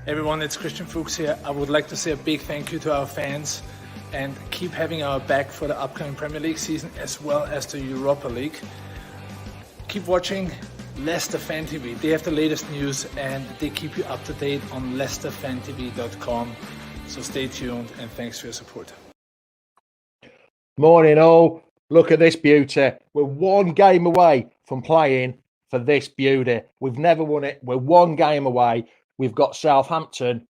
Everyone, it's Christian Fuchs here. I would like to say a big thank you to our fans and keep having our back for the upcoming Premier League season as well as the Europa League. Keep watching Leicester Fan TV. They have the latest news and they keep you up to date on LeicesterFanTV.com. So stay tuned and thanks for your support. Morning all. Look at this beauty. We're one game away from playing for this beauty. We've never won it. We're one game away. We've got Southampton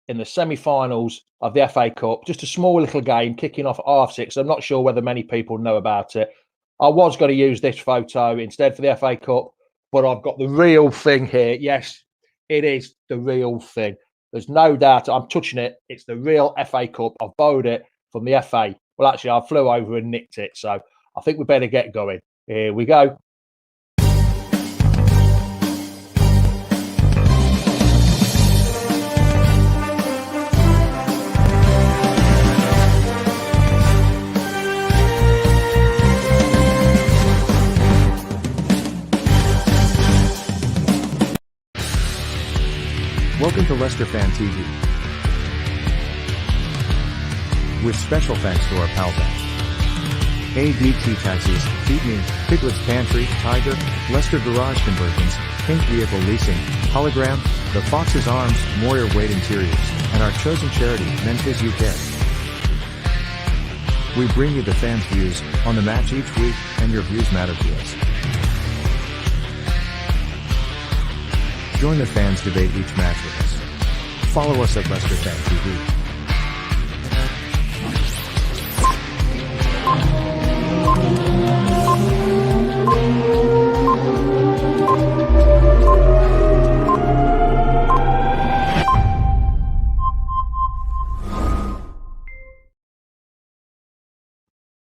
in the semi-finals of the FA Cup. Just a small little game kicking off at 6:30. I'm not sure whether many people know about it. I was going to use this photo instead for the FA Cup, but I've got the real thing here. Yes, it is the real thing. There's no doubt. I'm touching it. It's the real FA Cup. I've borrowed it from the FA. Well, actually, I flew over and nicked it. So I think we better get going. Here we go. Welcome to Leicester Fan TV. With special thanks to our pals at ADT Taxis, Feed Me, Piglet's Pantry, Tiger, Leicester Garage Conversions, Pink Vehicle Leasing, Hologram, The Fox's Arms, Moyer Wade Interiors, and our chosen charity, Memphis UK. We bring you the fans' views on the match each week, and your views matter to us. Join the fans debate each match with us. Follow us at Leicester Fan TV.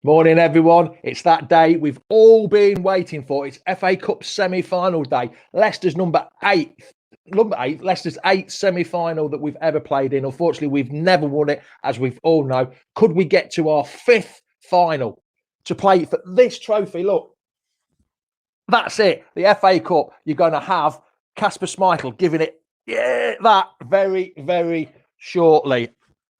Morning, everyone. It's that day we've all been waiting for. It's FA Cup semi-final day. Leicester's Leicester's eighth semi-final that we've ever played in. Unfortunately, we've never won it, as we've all know. Could we get to our fifth final to play for this trophy? Look, that's it. The FA Cup. You're going to have Kasper Schmeichel giving it that very, very shortly.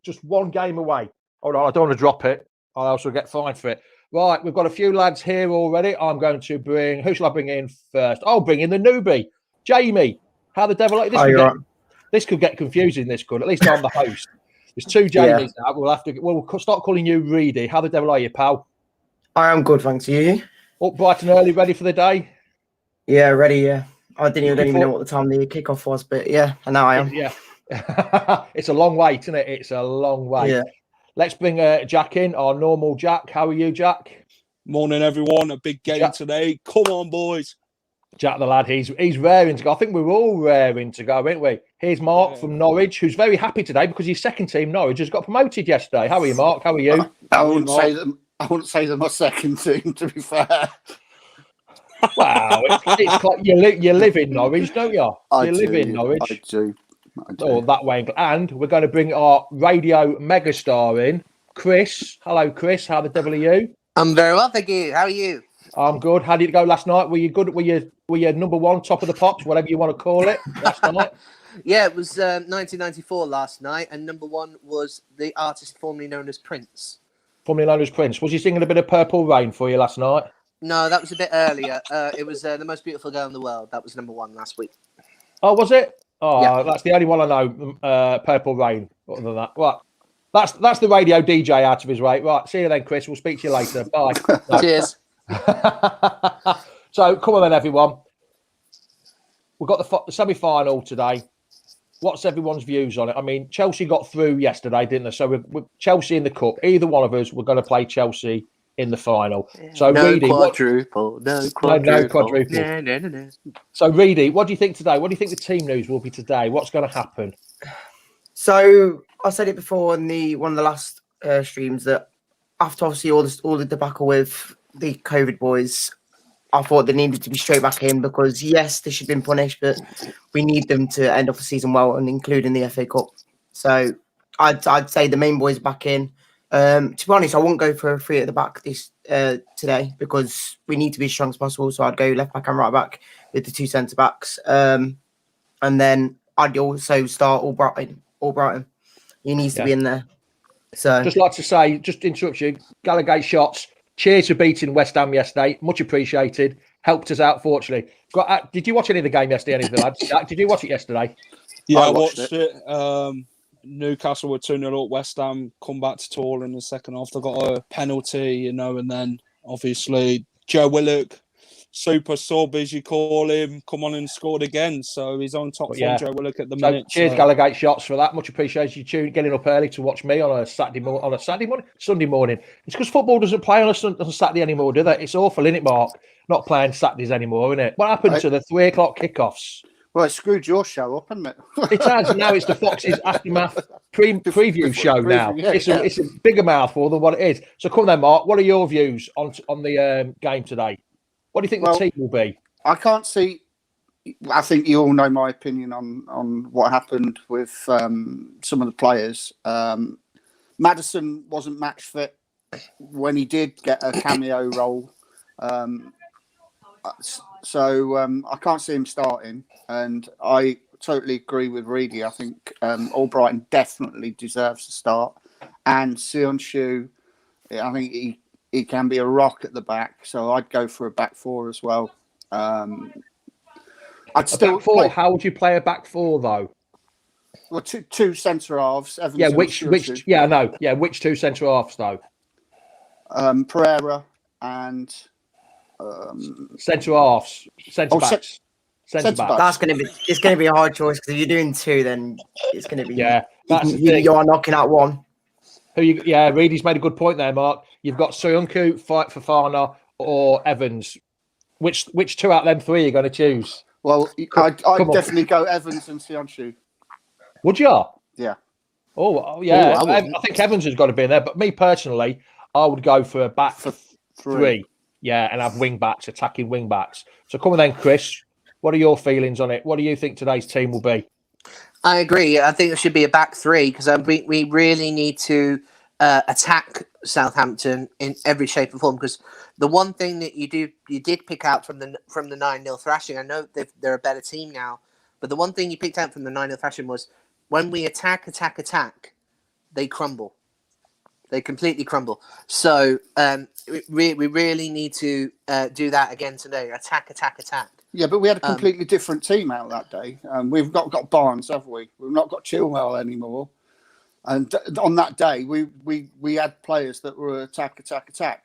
Just one game away. Hold on, I don't want to drop it. I also get fined for it. Right, we've got a few lads here already. I'm going to bring... Who shall I bring in first? I'll bring in the newbie, Jamie. How the devil... This could get confusing, this could. At least I'm the host. There's two Jamies now. We'll start calling you Reedy. How the devil are you, pal? I am good, thanks. You? Up bright and early, ready for the day? Yeah, ready, yeah. I don't even know what the time the kickoff was, but yeah, and now I am. Yeah. It's a long wait, isn't it? It's a long wait. Yeah. Let's bring Jack in, our normal Jack. How are you, Jack? Morning, everyone. A big game today. Come on, boys. Jack the lad, he's raring to go. I think we're all raring to go, aren't we? Here's Mark from Norwich, who's very happy today because his second team, Norwich, has got promoted yesterday. How are you, Mark? How are you? I wouldn't say they're my second team, to be fair. Wow, it's like you live in Norwich, don't you? You live in Norwich. I do. Oh, that way. And we're going to bring our radio megastar in, Chris. Hello, Chris. How the devil are you? I'm very well, thank you. How are you? I'm good. How did it go last night? Were you good? Were you number one, top of the pops, whatever you want to call it, last night? Yeah, it was 1994 last night, and number one was the artist formerly known as Prince. Formerly known as Prince. Was he singing a bit of Purple Rain for you last night? No, that was a bit earlier. It was The Most Beautiful Girl in the World. That was number one last week. Oh, was it? Oh, yeah. That's the only one I know, Purple Rain. Other than that, right. That's the radio DJ out of his way. Right, see you then, Chris. We'll speak to you later. Bye. No. Cheers. So, come on then, everyone. We've got the semi-final today. What's everyone's views on it? I mean, Chelsea got through yesterday, didn't they? So, we're Chelsea in the cup. Either one of us, we're going to play Chelsea in the final. So, no Reedy, quadruple. No quadruple. No. So, Reedy, what do you think today? What do you think the team news will be today? What's going to happen? So, I said it before in one of the last streams that after obviously all the debacle with the COVID boys, I thought they needed to be straight back in because yes, they should have been punished, but we need them to end off the season well, and including the FA Cup. So I'd say the main boys back in. To be honest, I won't go for a three at the back today because we need to be as strong as possible. So I'd go left back and right back with the two centre backs, and then I'd also start Albrighton. He needs to be in there. So just like to say, just interrupt you, Gallagher shots. Cheers for beating West Ham yesterday. Much appreciated. Helped us out, fortunately. Did you watch any of the game yesterday, any of the lads? Did you watch it yesterday? Yeah, I watched watched it. Newcastle were 2-0 up. West Ham come back to Tor in the second half. They got a penalty, and then obviously Joe Willock, super sub as you call him, come on and scored again. So he's on top form, Joe Willock at the minute. Cheers, Gallagher shots for that. Much appreciated. You getting up early to watch me on a Sunday morning. It's because football doesn't play on a Saturday anymore, do they? It's awful, isn't it, Mark? Not playing Saturdays anymore, isn't it? What happened to the 3 o'clock kickoffs? Well, it screwed your show up, hasn't it? It has. Now it's the Fox's Aftermath preview show now. Yeah, it's a bigger mouthful than what it is. So come then, Mark. What are your views on the game today? What do you think the team will be? I can't see. I think you all know my opinion on what happened with some of the players. Maddison wasn't match fit when he did get a cameo role. So I can't see him starting, and I totally agree with Reedy. I think Albrighton definitely deserves to start, and Seonshu, I think he can be a rock at the back, so I'd go for a back four as well. I'd still back four. How would you play a back four though? Well, two centre halves. Evans which two centre halves though? Pereira and. Centre halves, centre backs, centre backs. It's gonna be a hard choice because if you're doing two, then it's gonna be That's the thing. You are knocking out one. Reedy's made a good point there, Mark. You've got Soyuncu, fight for Fafana, or Evans. Which two out of them three are you going to choose? Well, I'd definitely go Evans and Seonshu. Would you? Yeah. Oh yeah. I think Evans has got to be in there, but me personally, I would go for a back for three. Yeah, and have attacking wing backs. So come on then, Chris. What are your feelings on it? What do you think today's team will be? I agree. I think it should be a back three because we really need to attack Southampton in every shape and form. Because the one thing that you did pick out from the 9-0 thrashing, I know they're a better team now, but the one thing you picked out from the 9-0 thrashing was when we attack, they crumble. They completely crumble. So we really need to do that again today. Attack. Yeah, but we had a completely different team out that day. We've not got Barnes, have we? We've not got Chilwell anymore. And on that day, we had players that were attack,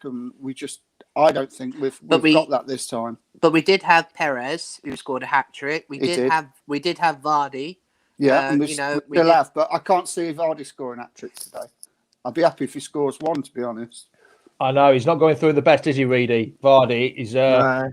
and I don't think we've got that this time. But we did have Perez, who scored a hat trick. We did have Vardy. Yeah, and we still have, but I can't see Vardy scoring hat tricks today. I'd be happy if he scores one, to be honest. I know he's not going through the best, is he, Reedy? Vardy is our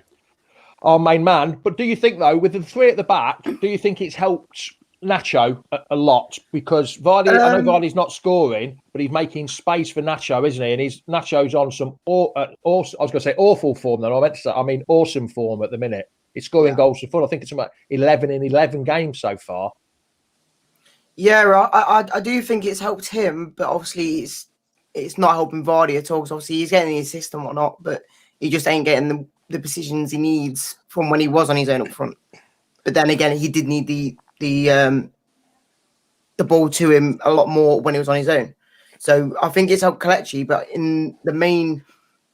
main man. But do you think, though, with the three at the back, do you think it's helped Nacho a lot? Because Vardy, I know Vardy's not scoring, but he's making space for Nacho, isn't he? And Nacho's on some awful form. Then I mean awesome form at the minute. He's scoring goals for fun. I think it's about 11 in 11 games so far. Yeah, I do think it's helped him, but obviously it's not helping Vardy at all. Because obviously he's getting the assist and whatnot, but he just ain't getting the positions he needs from when he was on his own up front. But then again, he did need the ball to him a lot more when he was on his own. So I think it's helped Kelechi, but in the main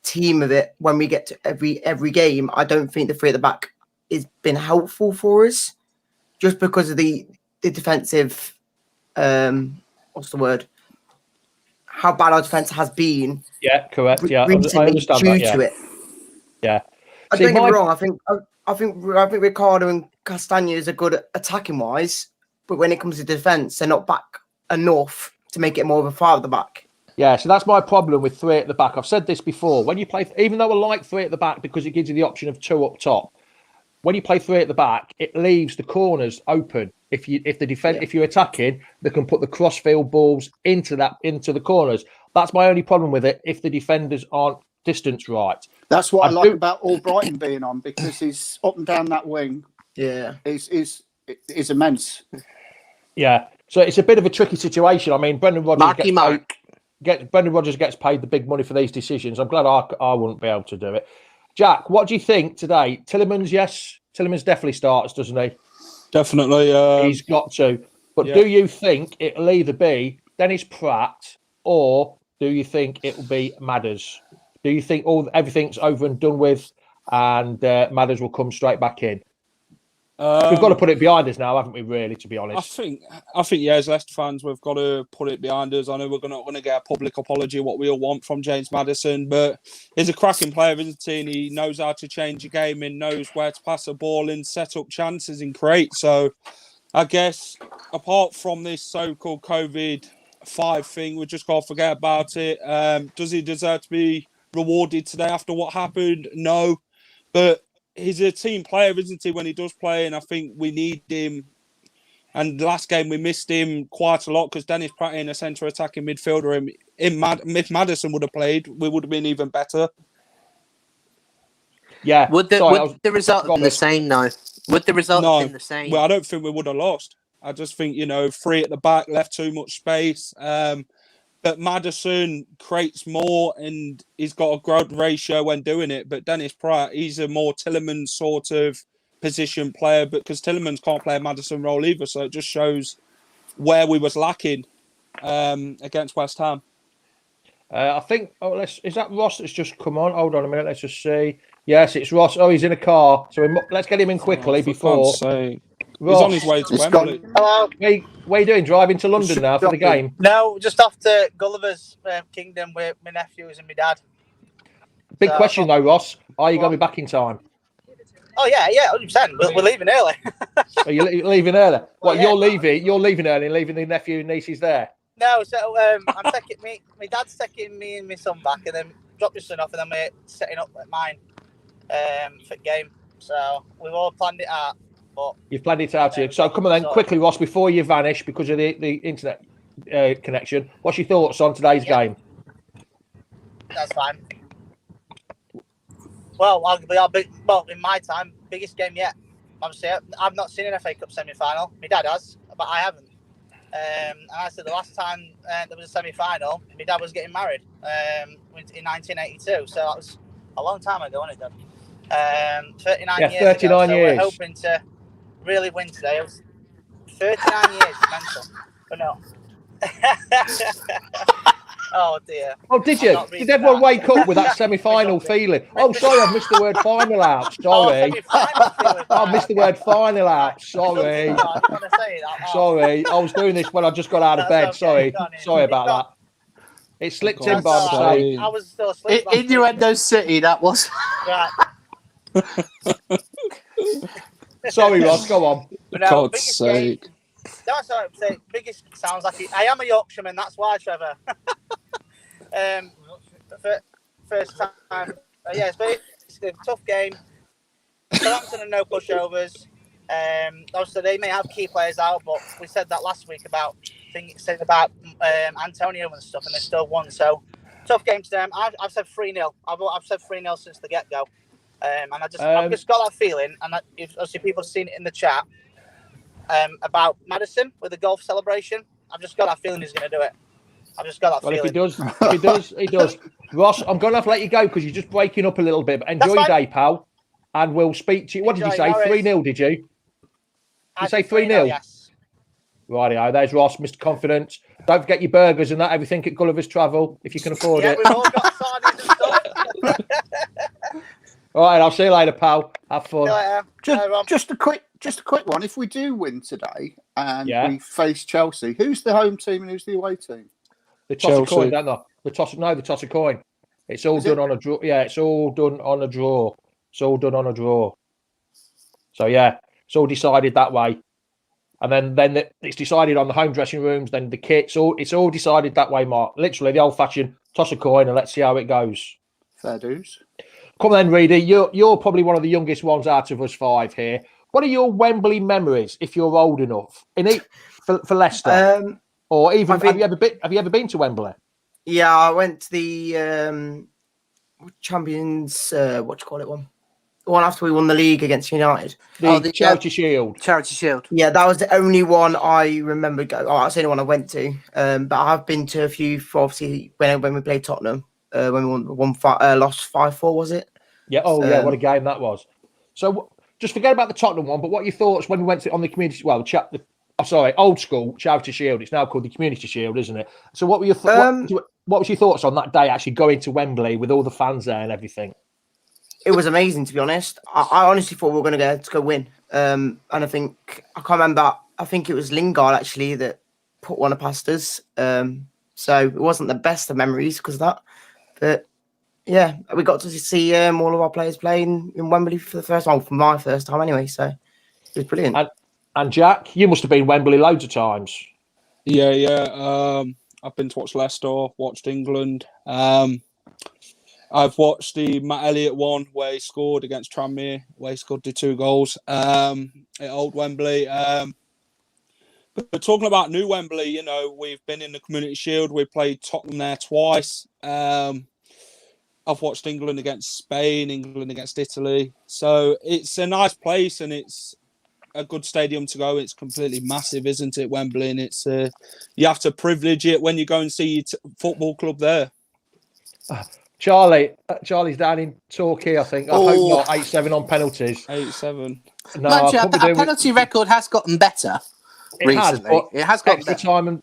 team of it, when we get to every game, I don't think the three at the back has been helpful for us, just because of the defensive. What's the word? How bad our defense has been. Yeah, correct. Yeah, I understand due that. To it. Yeah. I don't get me wrong. I think Ricardo and Castagna are good attacking wise, but when it comes to defense, they're not back enough to make it more of a five at the back. Yeah, so that's my problem with three at the back. I've said this before. When you play, even though I like three at the back because it gives you the option of two up top, when you play three at the back, it leaves the corners open. If you're attacking, they can put the crossfield balls into the corners. That's my only problem with it. If the defenders aren't distanced right, that's what I like about Albrighton being on, because he's up and down that wing. Yeah, is immense. Yeah, so it's a bit of a tricky situation. I mean, Brendan Rodgers gets paid the big money for these decisions. I'm glad I wouldn't be able to do it. Jack, what do you think today? Tielemans, yes. Tielemans definitely starts, doesn't he? Definitely. He's got to. But yeah. do you think it'll either be Dennis Pratt or do you think it'll be Madders? Do you think everything's over and done with and Madders will come straight back in? We've got to put it behind us now, haven't we, really, to be honest? I think, yeah, as Leicester fans, we've got to put it behind us. I know we're not going to get a public apology, what we all want from James Maddison, but he's a cracking player, isn't he? And he knows how to change a game and knows where to pass a ball and set up chances and create. So I guess, apart from this so-called COVID-5 thing, we just got to forget about it. Does he deserve to be rewarded today after what happened? No. But he's a team player, isn't he, when he does play? And I think we need him. And last game, we missed him quite a lot because Dennis Pratt in a centre attacking midfielder. If Maddison would have played, we would have been even better. Yeah. Would the result have been the same, though? Would the result have been the same? Well, I don't think we would have lost. I just think, three at the back, left too much space. But Maddison creates more and he's got a growth ratio when doing it. But Dennis Pratt, he's a more Tielemans sort of position player, but because Tielemans can't play a Maddison role either. So it just shows where we was lacking against West Ham. I think, is that Ross that's just come on? Hold on a minute, let's just see. Yes, it's Ross. Oh, he's in a car. So let's get him in quickly before. Ross, he's on his way to Wembley. Hello. Where are you doing? Driving to London now for the game? No, just off to Gulliver's Kingdom with my nephews and my dad. Big question though, Ross. Are you going to be back in time? Oh yeah, 100%. We're leaving early. Are you leaving early? What, yeah, you're leaving early and leaving the nephew and nieces there? No, so I'm taking my dad's taking me and my son back, and then drop your son off, and then we're setting up mine for the game. So we've all planned it out. But you've planned it out here. So come on then, quickly, Ross, before you vanish because of the internet connection. What's your thoughts on today's game? That's fine. Well, in my time, biggest game yet. Obviously, I've not seen an FA Cup semi-final. My dad has, but I haven't. And I said the last time there was a semi-final, my dad was getting married in 1982. So that was a long time ago, wasn't it, Dad? 39 years 39 ago. years. So we're hoping to really win today. It was 39 years, mental. But no. Oh dear. Oh, did you? Did everyone wake up with that semi-final feeling? Oh, sorry, I've missed the word final out. Sorry. I missed the word final out. Sorry. Sorry. I was doing this when I just got out of bed. Sorry. Sorry about that. It slipped in by mistake. I was still asleep. Innuendo City, that was. Right. Sorry, Ross, go on. For God's sake. That's what I'm saying. Biggest sounds like it. I am a Yorkshireman, that's why, Trevor. First time. Yeah, it's basically a tough game. Southampton and no pushovers. Obviously, they may have key players out, but we said that last week about Antonio and stuff, and they still won. So, tough game to them. I've said 3-0. I've said 3-0 since the get-go. And I've just got that feeling, and obviously people have seen it in the chat, about Maddison with the golf celebration. I've just got that feeling he's going to do it. I've just got that feeling. If he does. Ross, I'm going to have to let you go because you're just breaking up a little bit. But enjoy your day, pal. And we'll speak to you. What did you say? 3-0, did you? Did you say 3-0? Yes. Rightio, there's Ross, Mr. Confident. Don't forget your burgers and that, everything at Gulliver's Travel, if you can afford it. We've all got sardines and stuff. All right, I'll see you later, pal. Have fun. Just a quick one. If we do win today and we face Chelsea, who's the home team and who's the away team? The toss a coin, don't they? The toss a coin. It's all done on a draw. Yeah, it's all done on a draw. So yeah, it's all decided that way. And then it's decided on the home dressing rooms, then the kits. It's all decided that way, Mark. Literally the old-fashioned toss a coin and let's see how it goes. Fair dues. Come on then, Reedy. You're probably one of the youngest ones out of us five here. What are your Wembley memories, if you're old enough, for Leicester? Or even have you ever been to Wembley? Yeah, I went to the Champions. What do you call it? The one after we won the league against United. The Charity Shield. Charity Shield. Yeah, that was the only one I remember going. Oh, that's the only one I went to. But I have been to a few. Obviously, when we played Tottenham, when we lost 5-4, was it? Yeah. Oh, yeah. What a game that was. So just forget about the Tottenham one. But what are your thoughts when we went on the community? Well, old school Charity Shield. It's now called the Community Shield, isn't it? So what were your what was your thoughts on that day? Actually going to Wembley with all the fans there and everything. It was amazing, to be honest. I honestly thought we were going to go win. And I think I can't remember. I think it was Lingard actually that put one past us. So it wasn't the best of memories because of that. But yeah, we got to see all of our players playing in Wembley for the first time, for my first time anyway. So it was brilliant. And Jack, you must have been Wembley loads of times. Yeah. I've been to watch Leicester, watched England. I've watched the Matt Elliott one where he scored against Tranmere, where he scored the 2 goals at Old Wembley. But talking about New Wembley, you know, we've been in the Community Shield. We played Tottenham there twice. I've watched England against Spain, England against Italy. So it's a nice place and it's a good stadium to go. It's completely massive, isn't it, Wembley? And it's you have to privilege it when you go and see your football club there. Charlie's down in Torquay, I think. I hope not. 8-7 on penalties. 8-7. No, our penalty record has gotten better recently. It has got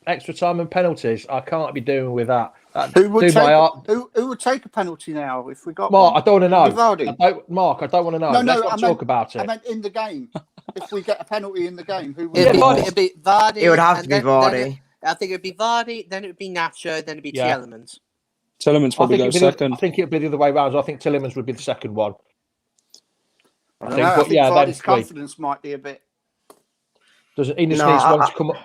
extra time and penalties. I can't be doing with that. Who would take a penalty now if we got Mark? one? I don't want to know. Vardy. I don't want to know. Let's not talk about it. I meant in the game. If we get a penalty in the game, who would it'd be Vardy. It would have to be Vardy. I think it'd be Vardy, then it would be Nacho, then it'd be Tielemans. Tielemans probably goes second. I think it'd be the other way around. I think Tielemans would be the second one. I think Vardy's confidence might be a bit. He just needs one to come up.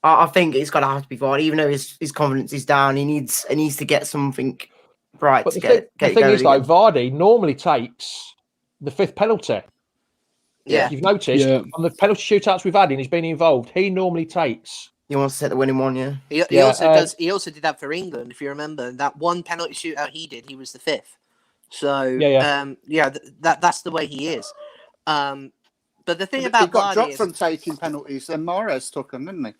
I think it's got to have to be Vardy, even though his confidence is down. He needs to get something right to get the thing is, though, Vardy normally takes the 5th penalty. Yeah, you've noticed on the penalty shootouts we've had, and he's been involved. He normally takes. He wants to set the winning one, yeah. He also does. He also did that for England, if you remember. That one penalty shootout he did, he was the 5th. So that's the way he is. But the thing about he got Vardy dropped from taking penalties, then Mahrez took them, didn't he?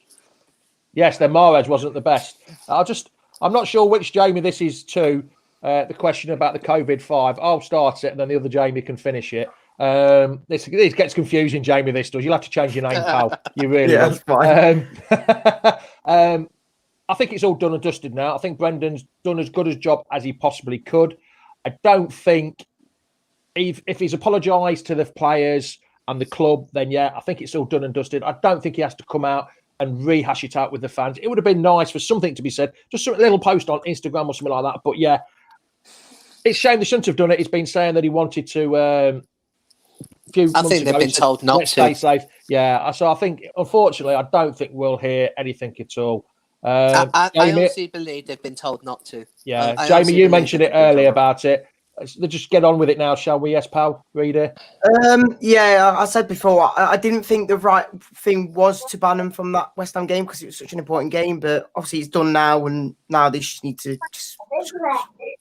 Yes, then Mahrez wasn't the best. I'm not sure which Jamie this is to. The question about the COVID-5. I'll start it, and then the other Jamie can finish it. This gets confusing, Jamie. This does. You'll have to change your name, pal. You really will. That's fine. I think it's all done and dusted now. I think Brendan's done as good a job as he possibly could. I don't think if he's apologised to the players and the club, then I think it's all done and dusted. I don't think he has to come out and rehash it out with the fans. It would have been nice for something to be said, just a little post on Instagram or something like that. But it's a shame they shouldn't have done it. He's been saying that he wanted to. I think they've been told not to. Stay safe. Yeah. So I think, unfortunately, I don't think we'll hear anything at all. I honestly believe they've been told not to. Yeah, Jamie, you mentioned it earlier about it. Let's just get on with it now, shall we? Yes, pal. Reader. I said before, I didn't think the right thing was to ban them from that West Ham game because it was such an important game. But obviously, it's done now, and now they just need to just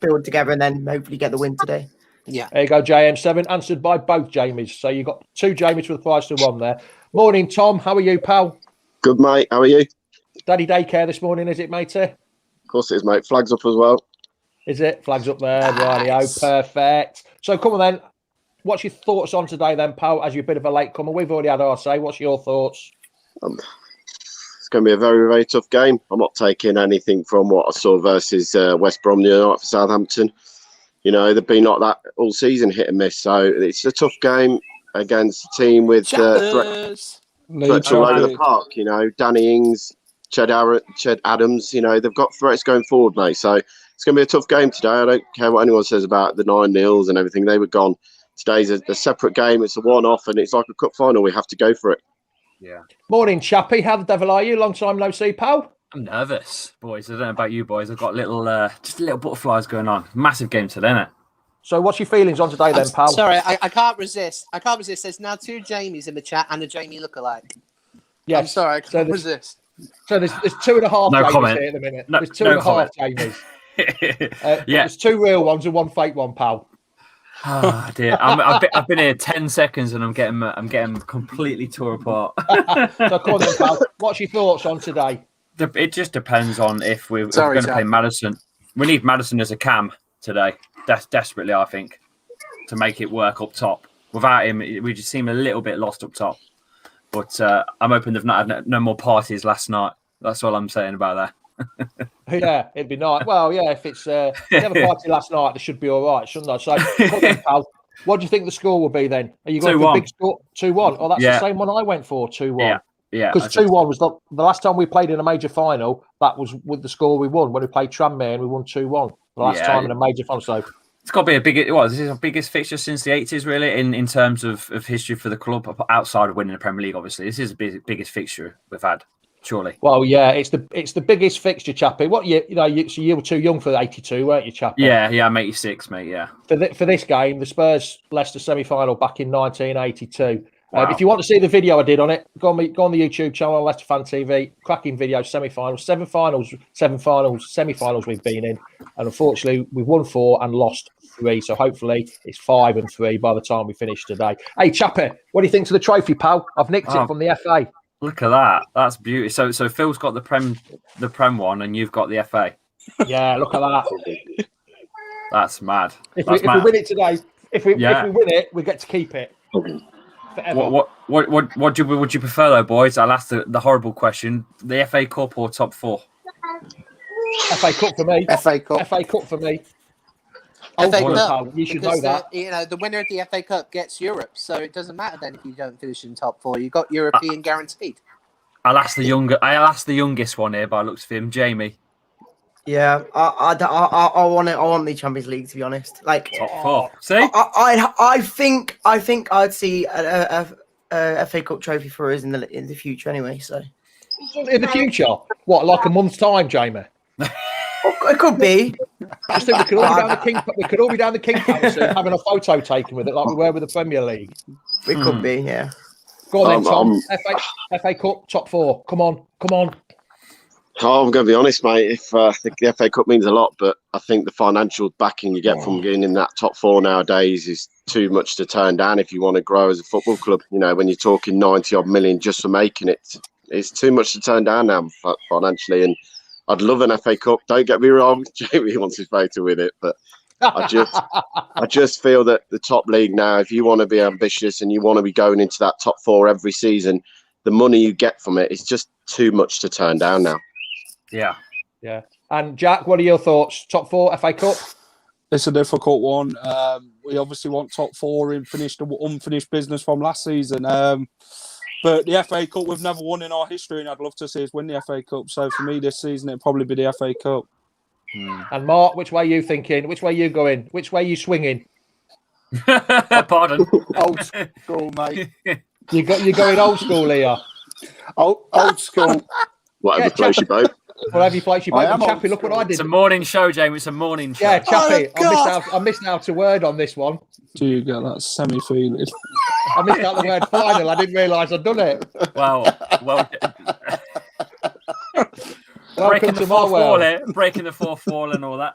build together and then hopefully get the win today. Yeah. There you go, JM7, answered by both Jamies. So you got 2 Jamies for the price of 1 there. Morning, Tom. How are you, pal? Good, mate. How are you? Daddy daycare this morning, is it, matey? Of course it is, mate. Flags up as well. Is it? Flags up there. Nice. Rightio. Perfect. So come on then. What's your thoughts on today then, pal, as you're a bit of a latecomer? We've already had our say. What's your thoughts? It's going to be a very, very tough game. I'm not taking anything from what I saw versus West Brom the other night for Southampton. You know, they've been like that all season, hit and miss. So it's a tough game against a team with threats all over the park. You know, Danny Ings, Ched Adams, you know, they've got threats going forward, mate. So it's going to be a tough game today. I don't care what anyone says about the 9-0s and everything. They were gone. Today's a separate game. It's a one-off, and it's like a cup final. We have to go for it. Yeah. Morning, Chappie. How the devil are you? Long time no see, pal. I'm nervous, boys. I don't know about you boys. I've got just little butterflies going on. Massive game today, isn't it? So what's your feelings on today then, pal? Sorry, I can't resist. There's now 2 Jamies in the chat and a Jamie lookalike. Yes. I'm sorry, I can't resist. So there's 2.5 no Jamies comment here at the minute. No, there's 2.5 Jamies. There's 2 real ones and 1 fake one, pal. Oh dear, I've been here 10 seconds and I'm getting completely tore apart. So come on then, pal. What's your thoughts on today? It just depends on if we're going to play Maddison. We need Maddison as a cam today, desperately, I think, to make it work up top. Without him, we just seem a little bit lost up top. But I'm hoping they've not had no more parties last night. That's all I'm saying about that. Yeah, it'd be nice. Well, yeah, if it's they had a party last night, they should be all right, shouldn't they? So, come on, pal. What do you think the score will be then? Are you going for a big score? 2-1. Oh, that's the same one I went for. 2-1. Yeah. Because 2-1 was the last time we played in a major final. That was with the score we won when we played Tranmere and we won 2-1. The last time in a major final. So it's got to be this is the biggest fixture since the 80s, really, in terms of history for the club, outside of winning the Premier League. Obviously, this is the biggest fixture we've had. Surely. Well, yeah, it's the biggest fixture, Chappie. What you were too young for 82, weren't you, Chappie? Yeah, I'm 86, mate. Yeah. For this game, the Spurs Leicester semi-final back in 1982. Wow. If you want to see the video I did on it, go on the YouTube channel on Leicester Fan TV. Cracking video, semi-finals, seven semi-finals we've been in, and unfortunately we've won 4 and lost 3. So hopefully it's 5 and 3 by the time we finish today. Hey, Chappie, what do you think to the trophy, pal? I've nicked it from the FA. Look at that. That's beautiful. So Phil's got the Prem one, and you've got the FA. Yeah, look at that. That's mad. If we win it today, if we win it, we get to keep it. Forever. What would you prefer, though, boys? I'll ask the horrible question: the FA Cup or top 4? FA Cup for me. FA Cup. FA Cup for me. FA Cup. You should know that. The winner of the FA Cup gets Europe, so it doesn't matter then if you don't finish in top 4. You got European guaranteed. I'll ask the youngest one here by looks of him, Jamie. Yeah, I want the Champions League, to be honest. Like top 4. See, I think I'd see a FA Cup trophy for us in the future anyway. So in the future, what, like a month's time, Jamie? It could be. I just think we could all be down the King Power soon, having a photo taken with it, like we were with the Premier League. It could be, yeah. Go on then, Tom. FA Cup top 4. Come on. Oh, I'm going to be honest, mate. If the FA Cup means a lot, but I think the financial backing you get from getting in that top 4 nowadays is too much to turn down if you want to grow as a football club. You know, when you're talking 90-odd million just for making it, it's too much to turn down now financially. And I'd love an FA Cup. Don't get me wrong, Jamie wants his photo with it, but I just feel that the top league now, if you want to be ambitious and you want to be going into that top 4 every season, the money you get from it is just too much to turn down now. Yeah. And Jack, what are your thoughts? Top 4 FA Cup? It's a difficult one. We obviously want top 4 in unfinished business from last season. But the FA Cup we've never won in our history, and I'd love to see us win the FA Cup. So for me this season, it'd probably be the FA Cup. And Mark, which way are you thinking? Which way are you going? Which way are you swinging? Pardon? Old school, mate. You're going old school here. Old school. Whatever floats your boat. Whatever floats your boat. Chappie, look what I did. It's a morning show, Jamie. It's a morning show. Yeah, Chappie, I missed out a word on this one. Do you get that semi-feeling? I missed out the word final. I didn't realise I'd done it. Well. Welcome to my world. Breaking the fourth wall and all that.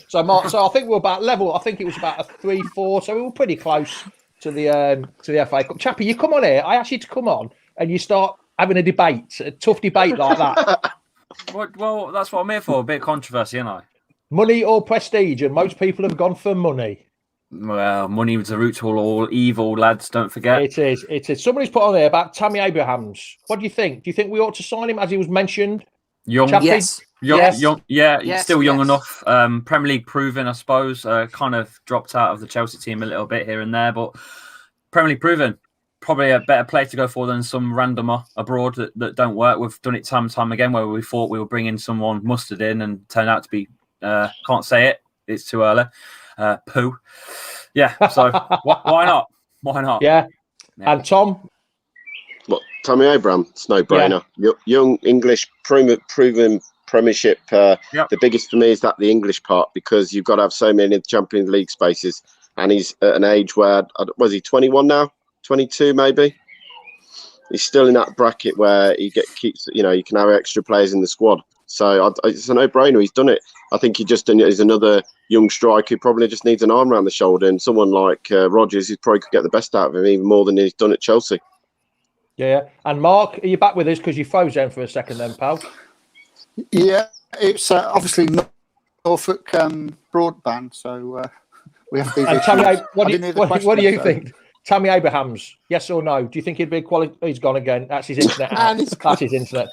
So, Mark, I think we're about level. I think it was about a 3-4. So we were pretty close to the FA Cup. Chappie, you come on here. I asked you to come on, and you start having a debate, a tough debate like that. Well, that's what I'm here for. A bit of controversy, isn't I? Money or prestige, and most people have gone for money. Well, money was the root to all evil, lads. Don't forget. It is. Somebody's put on there about Tammy Abrahams. What do you think? Do you think we ought to sign him as he was mentioned? Young, Chappie? Yes. Young, Yes, still young yes. enough. Premier League proven, I suppose. Kind of dropped out of the Chelsea team a little bit here and there, but Premier League proven. Probably a better player to go for than some randomer abroad that don't work. We've done it time and time again where we thought we were bringing someone mustard in and turned out to be, can't say it, it's too early, poo. Yeah, so why not? Why not? Yeah. And Tom? What, Tammy Abraham? It's no brainer. Young English proven Premiership. The biggest for me is the English part, because you've got to have so many Champions League spaces, and he's at an age where was he 21 now? 22 maybe. He's still in that bracket where he keeps. You know, you can have extra players in the squad. So it's a no-brainer. He's done it. I think he just is another young striker who probably just needs an arm around the shoulder, and someone like Rodgers, he probably could get the best out of him even more than he's done at Chelsea. Yeah. And Mark, are you back with us? Because you froze then for a second then, pal. Yeah, it's obviously Norfolk broadband, so We have these And issues. Tammy, what I do didn't hear the what do you question, so- think? Tammy Abrahams, yes or no? Do you think he'd be quality? He's gone again. That's his internet. And he's That's his internet.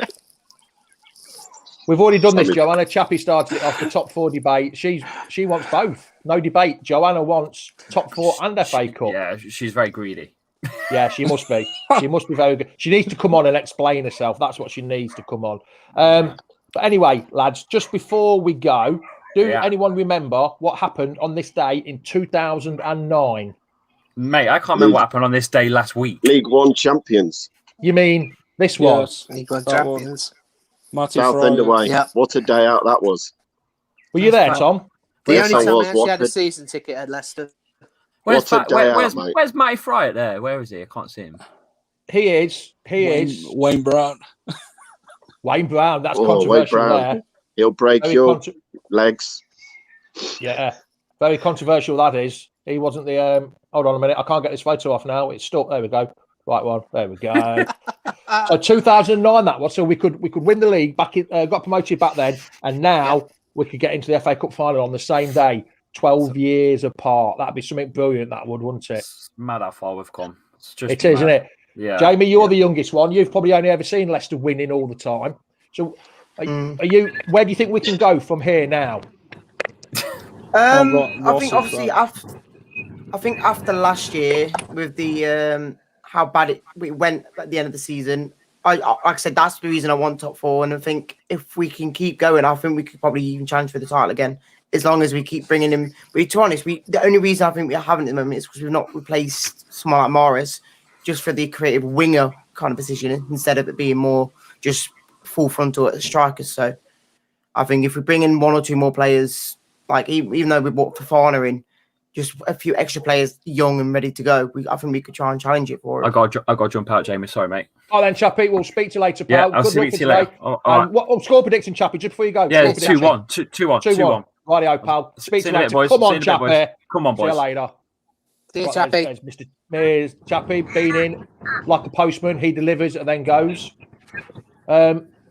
We've already done this, Sorry. Joanna. Chappie started it off the top 4 debate. She wants both. No debate. Joanna wants top 4 and FA Cup. Yeah, she's very greedy. Yeah, she must be. She must be very good. She needs to come on and explain herself. That's what she needs to come on. But anyway, lads, just before we go, do anyone remember what happened on this day in 2009? Mate, I can't remember what happened on this day last week. League One champions. You mean this one? Yes, League One that one. champions. Matty Southend Fryer. away. Yeah. What a day out that was. Were you there, Tom? The Yes, only I time was. I actually had a Watford. season ticket at Leicester. Where's, What a day out, mate. where's Matty Fryer there? Where is he? I can't see him. He is. Wayne Brown. Wayne Brown. That's Wayne controversial Brown. there. He'll break Very your contro- legs. Yeah, very controversial that is. He wasn't the. Hold on a minute. I can't get this photo off now. It's stuck. There we go. Right one. There we go. So 2009 that was. So we could win the league back. Got promoted back then, and now we could get into the FA Cup final on the same day. 12 years apart. That'd be something brilliant. That would, wouldn't it? It's mad how far we've come. It's just It is, isn't it? Yeah. Jamie, you're the youngest one. You've probably only ever seen Leicester winning all the time. So, are you? Where do you think we can go from here now? I think obviously after last year with the how bad it went at the end of the season, like I said, that's the reason I want top 4. And I think if we can keep going, I think we could probably even challenge for the title again. As long as we keep bringing him, to be honest, the only reason I think we haven't at the moment is because we've not replaced someone like Morris just for the creative winger kind of position instead of it being more just full frontal at strikers. So I think if we bring in 1 or 2 more players, like even though we brought Fafana in, just a few extra players young and ready to go, I think we could try and challenge it for it. I got to jump out, Jamie. Sorry, mate. Oh, then, Chappie, we'll speak to you later, pal. Yeah, I'll Good speak luck to for you later. today. All right. What score prediction, Chappie, just before you go? Yeah, Score prediction. 2-1. 2-1. Rightio, pal. Speak to you later. Boys. Come on, See you in a bit, Chappie. Come on, boys. See you later. See you, Right, Chappie. there's Mr. Chappie been in like a postman. He delivers and then goes.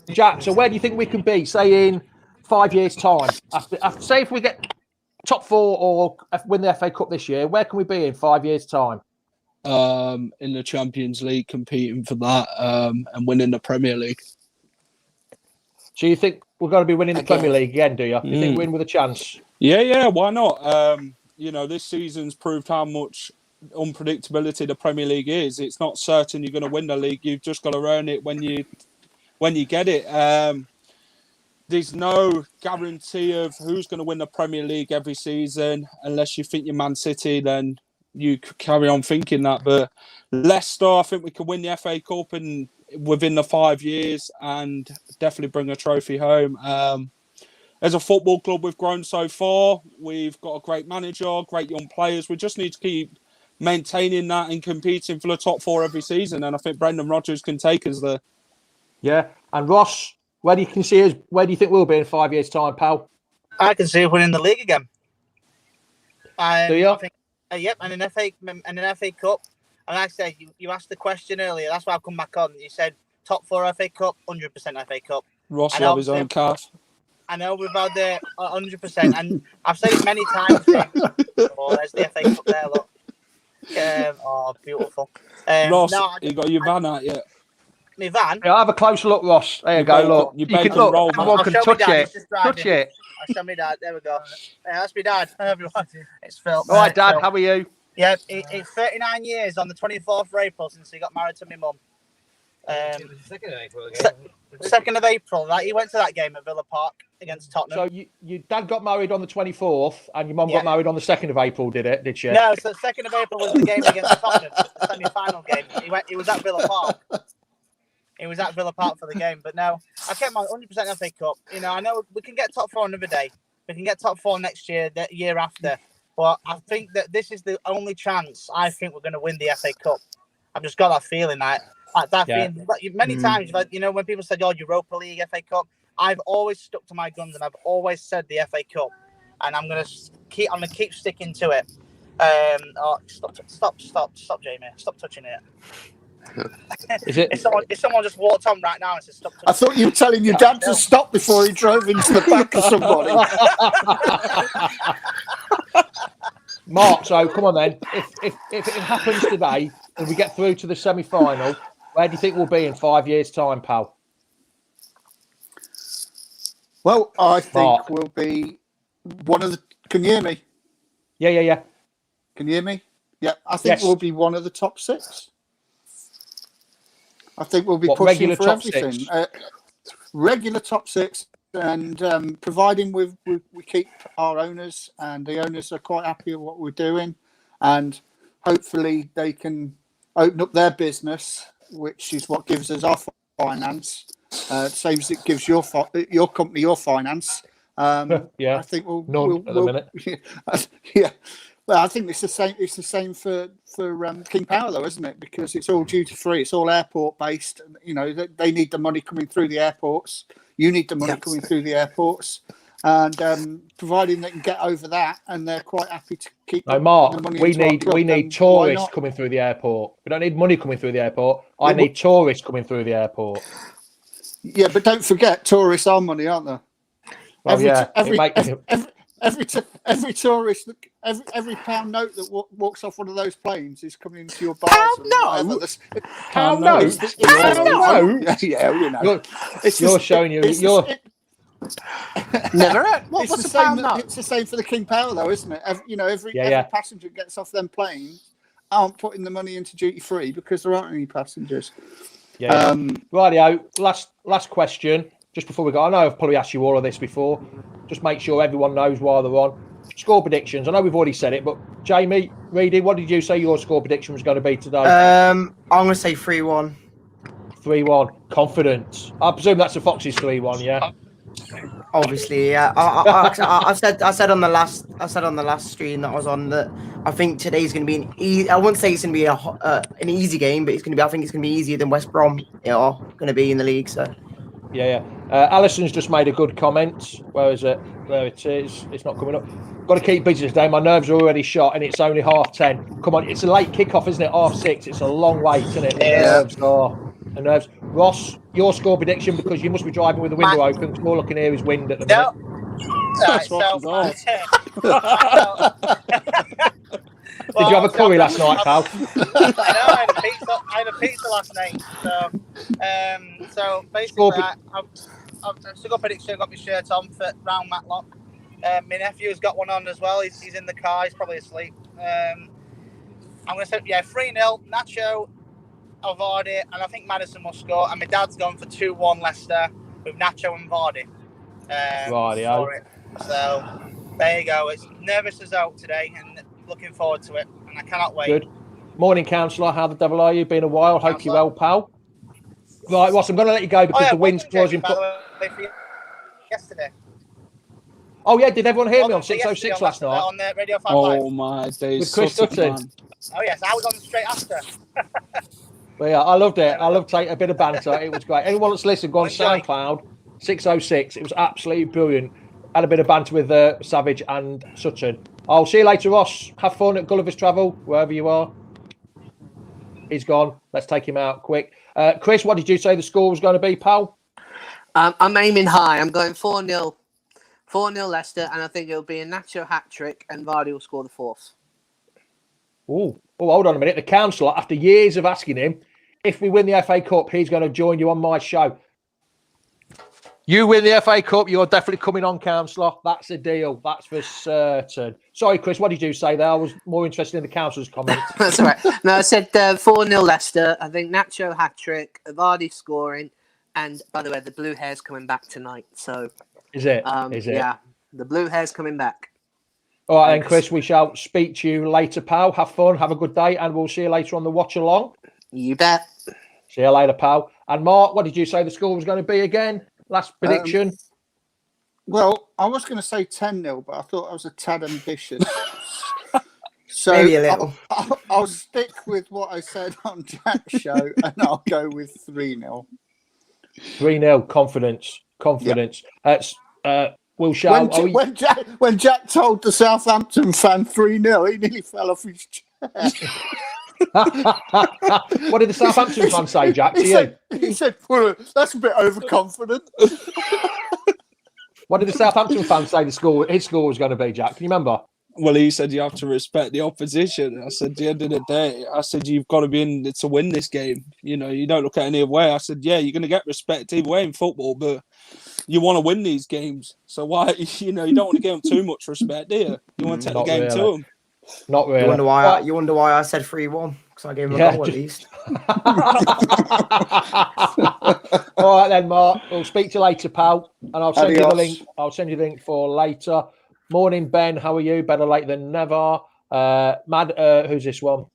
Jack, so where do you think we can be, say, in 5 years' time? After say if we get top 4 or win the FA Cup this year, where can we be in 5 years' time? In the Champions League, competing for that and winning the Premier League. So you think we're going to be winning the Premier League again, do you? You think we win with a chance? Yeah, why not? This season's proved how much unpredictability the Premier League is. It's not certain you're going to win the league. You've just got to earn it when you get it. There's no guarantee of who's going to win the Premier League every season. Unless you think you're Man City, then you carry on thinking that. But Leicester, I think we can win the FA Cup within the 5 years and definitely bring a trophy home. As a football club, we've grown so far. We've got a great manager, great young players. We just need to keep maintaining that and competing for the top 4 every season. And I think Brendan Rodgers can take us there. Yeah. And Ross, where do you see us? Where do you think we'll be in 5 years' time, pal? I can see us winning the league again. Do you? I think, yep, and an FA Cup. And like I said, you asked the question earlier. That's why I've come back on. You said top 4 FA Cup, 100% FA Cup. Ross will have his own calf. I know we've had the 100%, and I've said it many times. There's the FA Cup there, look. Beautiful. Ross, you got your van out yet? My van? Yeah, have a closer look, Ross. There you go. Look, you can can look. roll, Everyone can touch it. Touch it. I'll show me dad. There we go. Yeah, that's my dad. Everyone. It's Phil. All right, Dad. How are you? Yeah, it's 39 years on the 24th of April since he got married to my mum. 2nd of April again. 2nd of April. Right? He went to that game at Villa Park against Tottenham. So your dad got married on the 24th and your mum got married on the 2nd of April, did she? No, so 2nd of April was the game against Tottenham, the semi-final game. He was at Villa Park. He was at Villa Park for the game, but no, I kept my 100% FA Cup. I know we can get top 4 another day. We can get top 4 next year, the year after. But I think that this is the only chance I think we're going to win the FA Cup. I've just got that feeling feeling. Many times, when people said, Europa League, FA Cup, I've always stuck to my guns and I've always said the FA Cup, and I'm gonna keep sticking to it. Stop, Jamie! Stop touching it. Is it? If someone just walked on right now and said stop touching I thought you were telling your dad to stop before he drove into the back of somebody. Mark, so come on then. If it happens today and we get through to the semi-final, where do you think we'll be in 5 years' time, pal? Well, I think Mark. we'll be one of the. Can you hear me? Yeah. Can you hear me? Yeah, I think Yes. we'll be one of the top 6. I think we'll be What, pushing regular for top everything. 6? Regular top 6, and providing we keep our owners, and the owners are quite happy with what we're doing, and hopefully they can open up their business, which is what gives us our finance. Same as it gives your company your finance. Yeah. I think None at the minute. Yeah. Well, I think it's the same. It's the same for King Power, though, isn't it? Because it's all duty free. It's all airport based. You know, they need the money coming through the airports. You need the money coming through the airports, and providing they can get over that, and they're quite happy to keep. No, Mark, the money we into our need club, tourists coming through the airport. We don't need money coming through the airport. I need tourists coming through the airport. Yeah, but don't forget, tourists are money, aren't they? Well, Every tourist, every pound note that walks off one of those planes is coming into your bars. Pound note? Pound note? Yeah, you know. You're showing you. Never heard. What's the pound note? It's the same for the King Power, though, isn't it? Every passenger gets off them planes aren't putting the money into duty free because there aren't any passengers. Yeah. Rightio. Last question. Just before we go, I know I've probably asked you all of this before. Just make sure everyone knows while they're on. Score predictions. I know we've already said it, but Jamie, Reedy, what did you say your score prediction was going to be today? I'm going to say 3-1. 3-1. Confidence. I presume that's the Foxes 3-1, yeah? Obviously, yeah. I said on the last stream that I was on that I think today's going to be I wouldn't say it's going to be an easy game, but I think it's going to be easier than West Brom are going to be in the league. So. Yeah. Alison's just made a good comment. Where is it? There it is. It's not coming up. Got to keep busy today. My nerves are already shot, and it's only 10:30. Come on, it's a late kickoff, isn't it? 6:30. It's a long wait, isn't it? The nerves. Ross, your score prediction, because you must be driving with the window open. Because all I can hear is wind at the minute. Did you have a curry last night, pal? I had a pizza last night. So basically, I've still got prediction. Got my shirt on for round Matlock. My nephew's got one on as well. He's in the car. He's probably asleep. I'm going to say 3-0. Nacho, Vardy, and I think Maddison will score. And my dad's gone for 2-1 Leicester with Nacho and Vardy. So there you go. It's nervous as out today, and looking forward to it, and I cannot wait. Good. Morning, councillor. How the devil are you? Been a while. Hope you're well, pal. Right, Ross, I'm going to let you go because the wind's causing. Yesterday. Oh yeah, did everyone hear me on 606 last night? On the Radio 5 Live. Oh my days. With Chris Dutton. Oh yes, I was on straight after. Well, yeah, I loved it. I loved taking a bit of banter. It was great. Anyone that's listened, go on SoundCloud 606. It was absolutely brilliant. Had a bit of banter with Savage and Sutton. I'll see you later, Ross. Have fun at Gulliver's Travel, wherever you are. He's gone. Let's take him out quick. Chris, what did you say the score was going to be, pal? I'm aiming high. I'm going 4-0. 4-0 Leicester, and I think it'll be a Nacho hat-trick, and Vardy will score the 4th. Oh, hold on a minute. The councillor, after years of asking him, if we win the FA Cup, he's going to join you on my show. You win the FA Cup, you're definitely coming on, councillor. That's a deal. That's for certain. Sorry, Chris, what did you say there? I was more interested in the councillor's comments. That's all right. No, I said 4-0 Leicester. I think Nacho hat-trick, Vardy scoring, and by the way, the blue hair's coming back tonight. So, is it? Is it? Yeah, the blue hair's coming back. All right, then, Chris, we shall speak to you later, pal. Have fun, have a good day, and we'll see you later on the watch along. You bet. See you later, pal. And Mark, what did you say the score was going to be again? Last prediction. Well, I was going to say 10-0, but I thought I was a tad ambitious. So maybe a little. I'll stick with what I said on Jack's show, and I'll go with 3-0. 3-0, confidence. Yeah. We'll shout. When Jack told the Southampton fan 3-0, he nearly fell off his chair. What did the Southampton fan say, Jack, to you? He said, well, that's a bit overconfident. What did the Southampton fan say his score was going to be, Jack? Can you remember? Well, he said you have to respect the opposition. I said, at the end of the day, I said, you've got to be in to win this game. You know, you don't look at any other way. I said, yeah, you're going to get respect either way in football, but you want to win these games. So why, you know, you don't want to give them too much respect, do you? You want to take the game to them. Not really. You wonder why I said 3-1 because I gave him a goal at least. All right then, Mark. We'll speak to you later, pal, and I'll send you the Adios. link. I'll send you the link for later. Morning, Ben. How are you? Better late than never. Who's this one?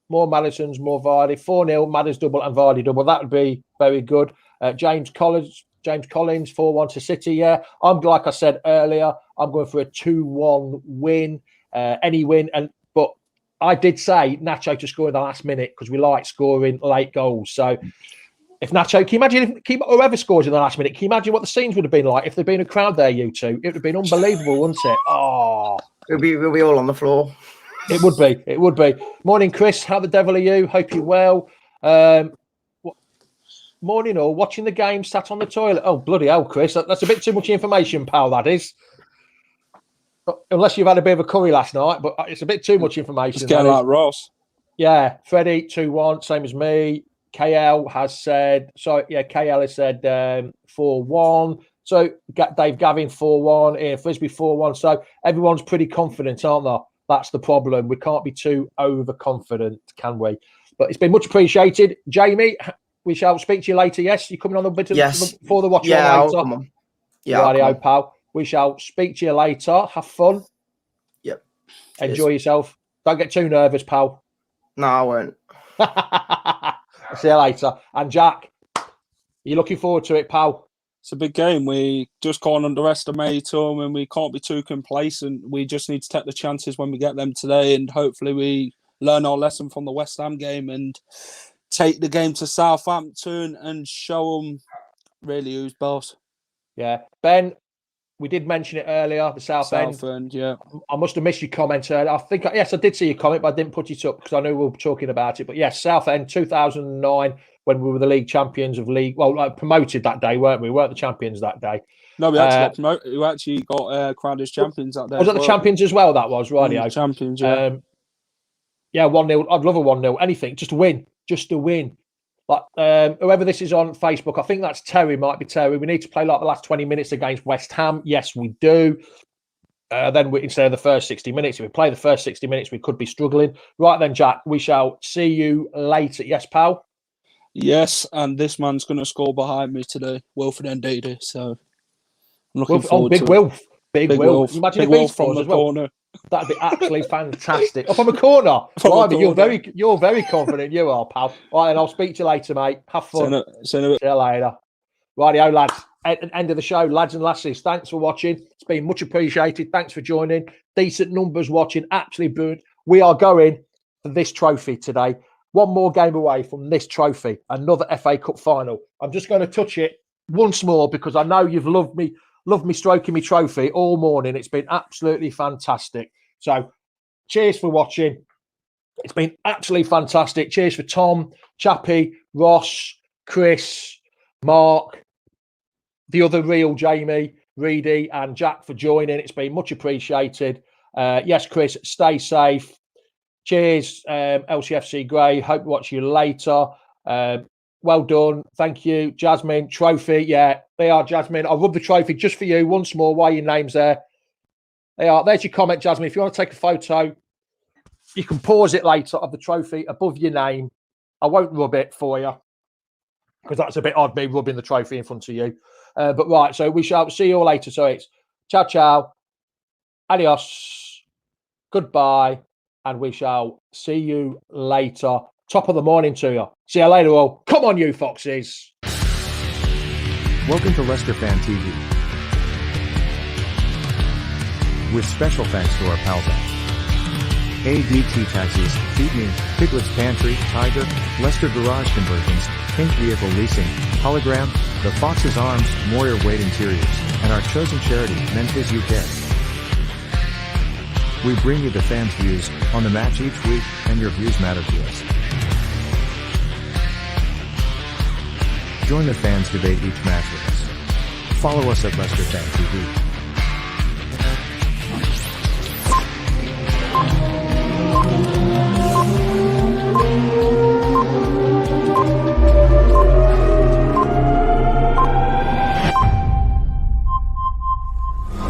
More Madison's, more Vardy. 4-0, Madden's double and Vardy double. That would be very good. James Collins, 4-1 to City. Yeah, like I said earlier, I'm going for a 2-1 win. Any win, but I did say Nacho to score in the last minute because we like scoring late goals. So if Nacho, can you imagine if whoever scores in the last minute? Can you imagine what the scenes would have been like if there'd been a crowd there? You two, it would have been unbelievable, wouldn't it? Oh, we'll be all on the floor. It would be. It would be. Morning, Chris. How the devil are you? Hope you're well. Morning, all. Watching the game, sat on the toilet. Oh, bloody hell, Chris. That's a bit too much information, pal. That is. Unless you've had a bit of a curry last night, but it's a bit too much information. It's getting like Ross. Yeah, Freddie 2-1, same as me. KL has said, KL has said 4-1. So Dave Gavin 4-1, Ian Frisbee 4-1. So everyone's pretty confident, aren't they? That's the problem. We can't be too overconfident, can we? But it's been much appreciated. Jamie, we shall speak to you later. Yes, you're coming on a bit before the watch later. I'll come on. Yeah, Radio, pal. We shall speak to you later. Have fun. Yep. Enjoy yourself. Don't get too nervous, pal. No, I won't. See you later. And Jack, you looking forward to it, pal? It's a big game. We just can't underestimate them and we can't be too complacent. We just need to take the chances when we get them today, and hopefully we learn our lesson from the West Ham game and take the game to Southampton and show them really who's boss. Yeah. Ben, we did mention it earlier, the Southend. Yeah. I must have missed your comment earlier. I did see your comment, but I didn't put it up because I knew we were talking about it. But yes, Southend 2009, when we were the league champions of league. Well, promoted that day, weren't we? We weren't the champions that day. No, we actually got promoted. We actually got crowned as champions that day. Was it the champions as well? That was, right? Champions, yeah. 1-0. I'd love a 1-0. Anything, just to win. Just to win. Like whoever this is on Facebook, I think that's Terry, might be Terry. We need to play like the last 20 minutes against West Ham. Yes, we do. Then instead of the first 60 minutes, if we play the first 60 minutes, we could be struggling. Right then, Jack, we shall see you later. Yes, pal? Yes, and this man's going to score behind me today, Wilfred Ndidi. So I'm looking forward to it. Big Wilf. Imagine big Wilf from the corner. That'd be absolutely fantastic. Up on the corner. You're very confident. You are, pal. All right, and I'll speak to you later, mate. Have fun. See you later. Rightio, lads. End of the show, lads and lasses. Thanks for watching. It's been much appreciated. Thanks for joining. Decent numbers watching. Absolutely brilliant. We are going for this trophy today. One more game away from this trophy. Another FA Cup final. I'm just going to touch it once more because I know you've loved me stroking me trophy all morning. It's been absolutely fantastic. So cheers for watching. It's been absolutely fantastic. Cheers for Tom, Chappie, Ross, Chris, Mark, the other real Jamie, Reedy and Jack for joining. It's been much appreciated. Yes, Chris, stay safe. Cheers, LCFC Grey. Hope to watch you later. Well done. Thank you. Jasmine, trophy. Yeah, they are, Jasmine. I'll rub the trophy just for you once more while your name's there. They are. There's your comment, Jasmine. If you want to take a photo, you can pause it later of the trophy above your name. I won't rub it for you because that's a bit odd, me rubbing the trophy in front of you. But right, so we shall see you all later. So it's ciao, ciao, adios, goodbye, and we shall see you later. Top of the morning to you. See you later, all. Come on, you foxes. Welcome to Leicester Fan TV. With special thanks to our pals at ADT Taxis, Feedme, Piglet's Pantry, Tiger, Leicester Garage Conversions, Pink Vehicle Leasing, Hologram, The Fox's Arms, Moyer Wade Interiors, and our chosen charity, Memphis UK. We bring you the fans' views on the match each week, and your views matter to us. Join the fans debate each match with us. Follow us at Leicester Fan TV. Bye.